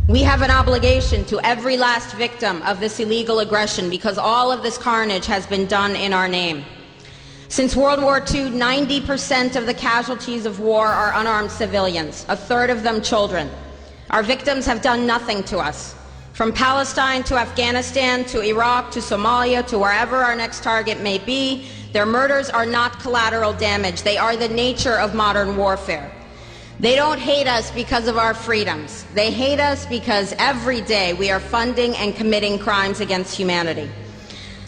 We have an obligation to every last victim of this illegal aggression because all of this carnage has been done in our name. Since World War II, 90% of the casualties of war are unarmed civilians, a third of them children. Our victims have done nothing to us. From Palestine to Afghanistan to Iraq to Somalia to wherever our next target may be, their murders are not collateral damage. They are the nature of modern warfare. They don't hate us because of our freedoms. They hate us because every day we are funding and committing crimes against humanity.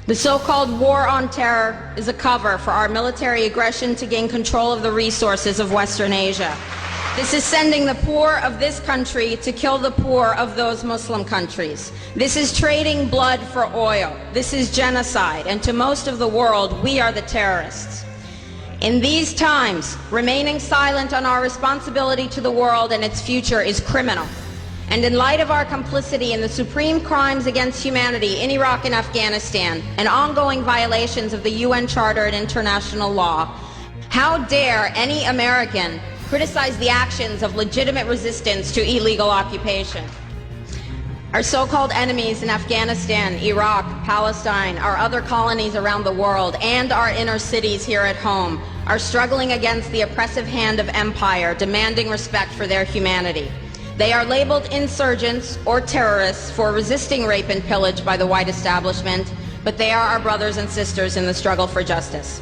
The so-called war on terror is a cover for our military aggression to gain control of the resources of Western Asia. This is sending the poor of this country to kill the poor of those Muslim countries. This is trading blood for oil. This is genocide, and to most of the world, we are the terrorists. In these times, remaining silent on our responsibility to the world and its future is criminal. And in light of our complicity in the supreme crimes against humanity in Iraq and Afghanistan and ongoing violations of the UN Charter and international law, how dare any American criticize the actions of legitimate resistance to illegal occupation? Our so-called enemies in Afghanistan, Iraq, Palestine, our other colonies around the world, and our inner cities here at home are struggling against the oppressive hand of empire, demanding respect for their humanity. They are labeled insurgents or terrorists for resisting rape and pillage by the white establishment, but they are our brothers and sisters in the struggle for justice.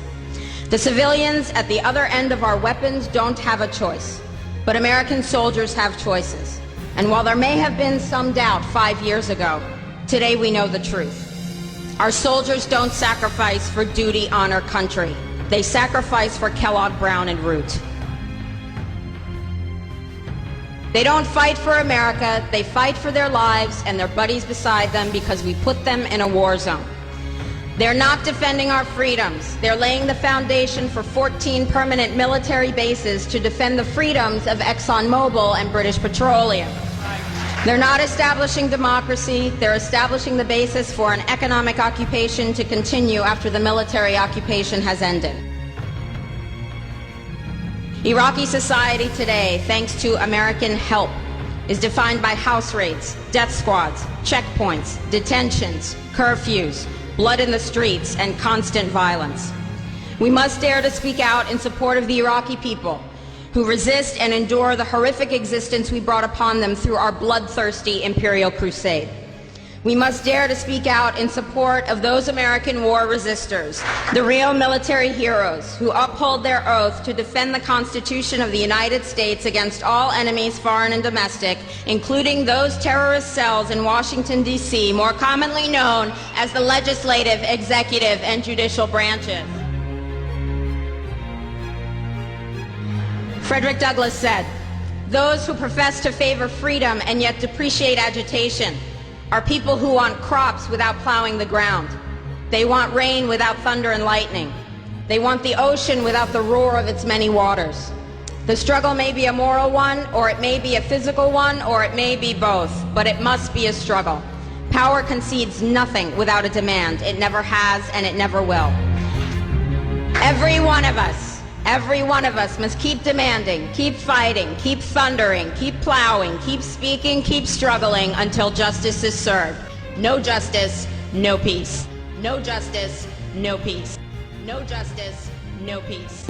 The civilians at the other end of our weapons don't have a choice, but American soldiers have choices. And while there may have been some doubt 5 years ago, today we know the truth. Our soldiers don't sacrifice for duty, honor, country. They sacrifice for Kellogg, Brown, and Root. They don't fight for America, they fight for their lives and their buddies beside them because we put them in a war zone. They're not defending our freedoms. They're laying the foundation for 14 permanent military bases to defend the freedoms of ExxonMobil and British Petroleum. They're not establishing democracy. They're establishing the basis for an economic occupation to continue after the military occupation has ended. Iraqi society today, thanks to American help, is defined by house raids, death squads, checkpoints, detentions, curfews, blood in the streets, and constant violence. We must dare to speak out in support of the Iraqi people who resist and endure the horrific existence we brought upon them through our bloodthirsty imperial crusade. We must dare to speak out in support of those American war resistors, the real military heroes who uphold their oath to defend the Constitution of the United States against all enemies, foreign and domestic, including those terrorist cells in Washington, D.C., more commonly known as the legislative, executive, and judicial branches. Frederick Douglass said, "Those who profess to favor freedom and yet depreciate agitation are people who want crops without plowing the ground. They want rain without thunder and lightning. They want the ocean without the roar of its many waters." The struggle may be a moral one, or it may be a physical one, or it may be both, but it must be a struggle. Power concedes nothing without a demand. It never has, and it never will. Every one of us must keep demanding, keep fighting, keep thundering, keep plowing, keep speaking, keep struggling until justice is served. No justice, no peace. No justice, no peace. No justice, no peace.